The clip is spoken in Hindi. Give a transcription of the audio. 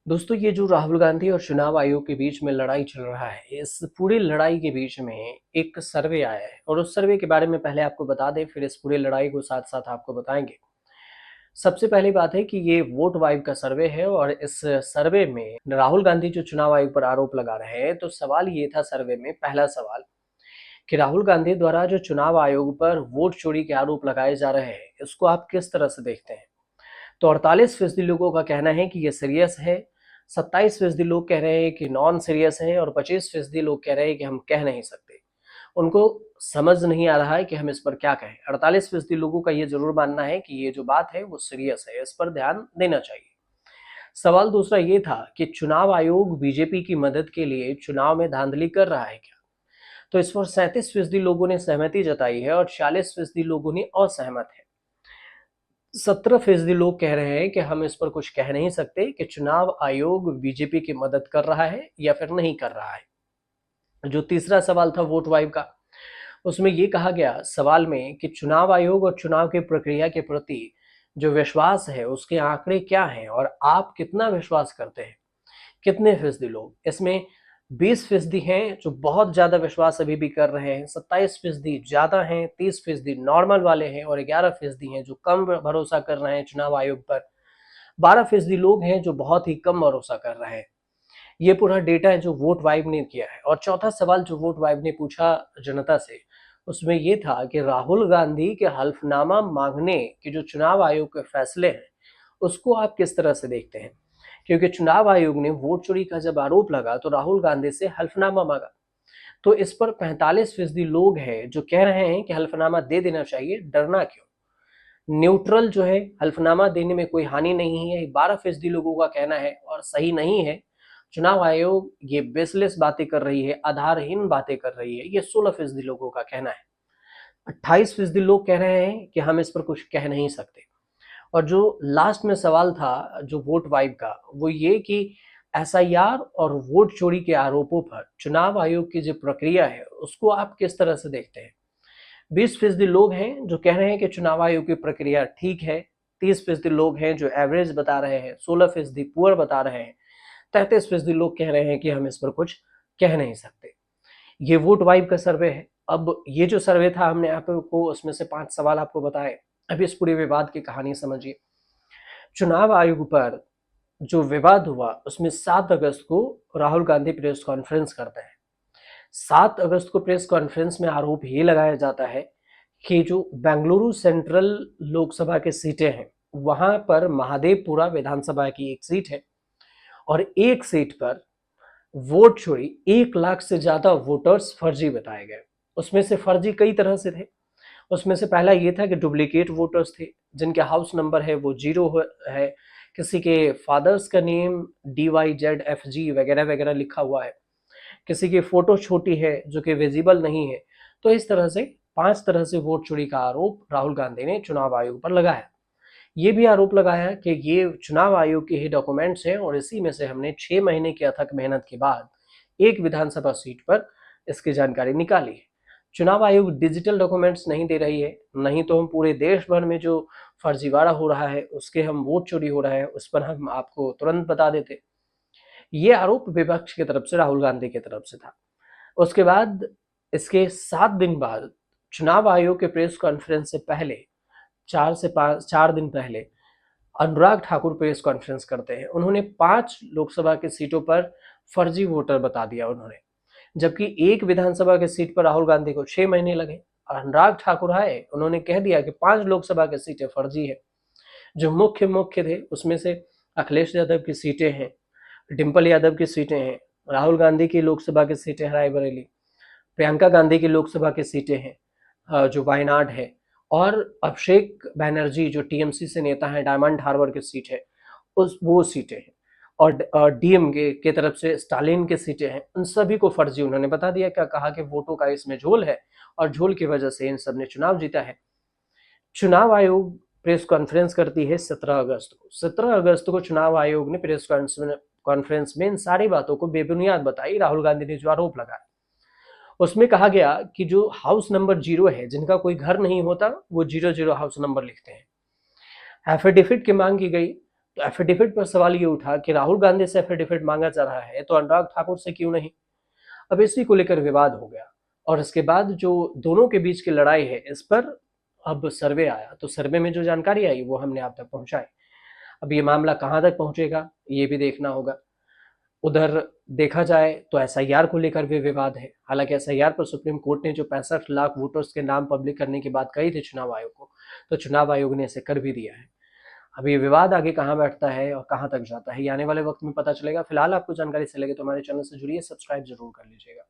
दोस्तों, ये जो राहुल गांधी और चुनाव आयोग के बीच में लड़ाई चल रहा है, इस पूरी लड़ाई के बीच में एक सर्वे आया है और उस सर्वे के बारे में पहले आपको बता दें, फिर इस पूरी लड़ाई को साथ-साथ आपको बताएँगे। सबसे पहली बात है कि ये वोट वाइब का सर्वे है और इस सर्वे में राहुल गांधी जो चुनाव आयोग पर आरोप लगा रहे हैं, तो सवाल ये था सर्वे में, पहला सवाल कि राहुल गांधी द्वारा जो चुनाव आयोग पर वोट चोरी के आरोप लगाए जा रहे हैं, इसको आप किस तरह से देखते हैं? तो 48% लोगों का कहना है कि ये सीरियस है, 27% लोग कह रहे हैं कि नॉन सीरियस है और 25% लोग कह रहे हैं कि हम कह नहीं सकते। उनको समझ नहीं आ रहा है कि हम इस पर क्या कहें। 48% लोगों का ये ज़रूर मानना है कि ये जो बात है वो सीरियस है, इस पर ध्यान देना चाहिए। सवाल दूसरा ये था कि चुनाव आयोग बीजेपी की मदद के लिए चुनाव में धांधली कर रहा है क्या? तो इस पर 37% लोगों ने सहमति जताई है और 46% लोगों ने असहमत है। 17% लोग कह रहे हैं कि हम इस पर कुछ कह नहीं सकते कि चुनाव आयोग बीजेपी की मदद कर रहा है या फिर नहीं कर रहा है। जो तीसरा सवाल था वोट वाइब का, उसमें ये कहा गया सवाल में कि चुनाव आयोग और चुनाव की प्रक्रिया के प्रति जो विश्वास है उसके आंकड़े क्या हैं और आप कितना विश्वास करते हैं, कितने फीसदी लोग इसमें? 20% हैं जो बहुत ज्यादा विश्वास अभी भी कर रहे हैं, 27% ज्यादा हैं, 30% नॉर्मल वाले हैं और 11% हैं जो कम भरोसा कर रहे हैं चुनाव आयोग पर। 12% लोग हैं जो बहुत ही कम भरोसा कर रहे हैं। ये पूरा डेटा है जो वोट वाइब ने किया है। और चौथा सवाल जो वोट वाइब ने पूछा जनता से, उसमें ये था कि राहुल गांधी के हल्फनामा मांगने के जो चुनाव आयोग के फैसले हैं, उसको आप किस तरह से देखते हैं? क्योंकि चुनाव आयोग ने वोट चोरी का जब आरोप लगा तो राहुल गांधी से हल्फनामा मांगा। तो इस पर 45% लोग हैं जो कह रहे हैं कि हल्फनामा दे देना चाहिए, डरना क्यों? न्यूट्रल जो है, हल्फनामा देने में कोई हानि नहीं है, 12% लोगों का कहना है और सही नहीं है। चुनाव आयोग ये बेसलेस बातें कर रही है, आधारहीन बातें कर रही है, ये 16% लोगों का कहना है। 28% लोग कह रहे हैं कि हम इस पर कुछ कह नहीं सकते। और जो लास्ट में सवाल था जो वोट वाइब का, वो ये कि एसआईआर और वोट चोरी के आरोपों पर चुनाव आयोग की जो प्रक्रिया है उसको आप किस तरह से देखते हैं? 20% लोग हैं जो कह रहे हैं कि चुनाव आयोग की प्रक्रिया ठीक है, 30% लोग हैं जो एवरेज बता रहे हैं, 16% पुअर बता रहे हैं, 33% लोग कह रहे हैं कि हम इस पर कुछ कह नहीं सकते। ये वोट वाइब का सर्वे है। अब ये जो सर्वे था हमने आपको उसमें से 5 सवाल आपको बताए। अब इस पूरे विवाद की कहानी समझिए। चुनाव आयोग पर जो विवाद हुआ उसमें 7 अगस्त को राहुल गांधी प्रेस कॉन्फ्रेंस करते हैं। 7 अगस्त को प्रेस कॉन्फ्रेंस में आरोप ये लगाया जाता है कि जो बेंगलुरु सेंट्रल लोकसभा की सीटें हैं, वहां पर महादेवपुरा विधानसभा की एक सीट है और एक सीट पर वोट चोरी, 1 लाख से ज्यादा वोटर्स फर्जी बताए गए। उसमें से फर्जी कई तरह से थे। उसमें से पहला ये था कि डुप्लीकेट वोटर्स थे जिनके हाउस नंबर है वो 0 है, किसी के फादर्स का नेम DYZFG वगैरह वगैरह लिखा हुआ है, किसी की फोटो छोटी है जो कि विजिबल नहीं है। तो इस तरह से 5 तरह से वोट चोरी का आरोप राहुल गांधी ने चुनाव आयोग पर लगाया। ये भी आरोप लगाया कि ये चुनाव आयोग के ही डॉक्यूमेंट्स हैं और इसी में से हमने 6 महीने की अथक मेहनत के बाद एक विधानसभा सीट पर इसकी जानकारी निकाली है। चुनाव आयोग डिजिटल डॉक्यूमेंट्स नहीं दे रही है, नहीं तो हम पूरे देश भर में जो फर्जीवाड़ा हो रहा है, उसके हम वोट चोरी हो रहा है, उस पर हम आपको तुरंत बता देते। ये आरोप विपक्ष की तरफ से, राहुल गांधी की तरफ से था। उसके बाद इसके 7 दिन बाद चुनाव आयोग के प्रेस कॉन्फ्रेंस से पहले 4 दिन पहले अनुराग ठाकुर प्रेस कॉन्फ्रेंस करते हैं। उन्होंने 5 लोकसभा की सीटों पर फर्जी वोटर बता दिया उन्होंने, जबकि एक विधानसभा की सीट पर राहुल गांधी को 6 महीने लगे। अनुराग ठाकुर आए, उन्होंने कह दिया कि 5 लोकसभा की सीटें फर्जी है। जो मुख्य थे उसमें से अखिलेश यादव की सीटें हैं, डिम्पल यादव की सीटें हैं, राहुल गांधी की लोकसभा की सीटें हैं रायबरेली, प्रियंका गांधी की लोकसभा की सीटें हैं जो वायनाड है, और अभिषेक बैनर्जी जो टीएमसी से नेता है, डायमंड हार्बर की सीट है, उस वो सीटें हैं। और डीएमके के तरफ से स्टालिन की सीटें हैं, उन सभी को फर्जी उन्होंने बता दिया। क्या कहा कि वोटों का इसमें झोल है और झोल की वजह से इन सब ने चुनाव जीता है। चुनाव आयोग प्रेस कॉन्फ्रेंस करती है 17 अगस्त को। 17 अगस्त को चुनाव आयोग ने प्रेस कॉन्फ्रेंस में इन सारी बातों को बेबुनियाद बताई। राहुल गांधी ने जो आरोप लगाया उसमें कहा गया कि जो हाउस नंबर 0 है, जिनका कोई घर नहीं होता, वो 00 हाउस नंबर लिखते हैं। एफिडेविट की मांग की गई तो एफिडेविट पर सवाल ये उठा कि राहुल गांधी से एफिडेविट मांगा जा रहा है तो अनुराग ठाकुर से क्यों नहीं। अब इसी को लेकर विवाद हो गया और इसके बाद जो दोनों के बीच की लड़ाई है इस पर अब सर्वे आया, तो सर्वे में जो जानकारी आई वो हमने आप तक पहुंचाई। अब ये मामला कहां तक पहुंचेगा ये भी देखना होगा। उधर देखा जाए तो एसआईआर को लेकर भी विवाद है। हालांकि एसआईआर पर सुप्रीम कोर्ट ने जो 65 लाख वोटर्स के नाम पब्लिक करने की बात कही थी चुनाव आयोग को, तो चुनाव आयोग ने इसे कर भी दिया है। अब ये विवाद आगे कहाँ बैठता है और कहाँ तक जाता है ये आने वाले वक्त में पता चलेगा। फिलहाल आपको जानकारी से लगे तो हमारे चैनल से जुड़िए, सब्सक्राइब जरूर कर लीजिएगा।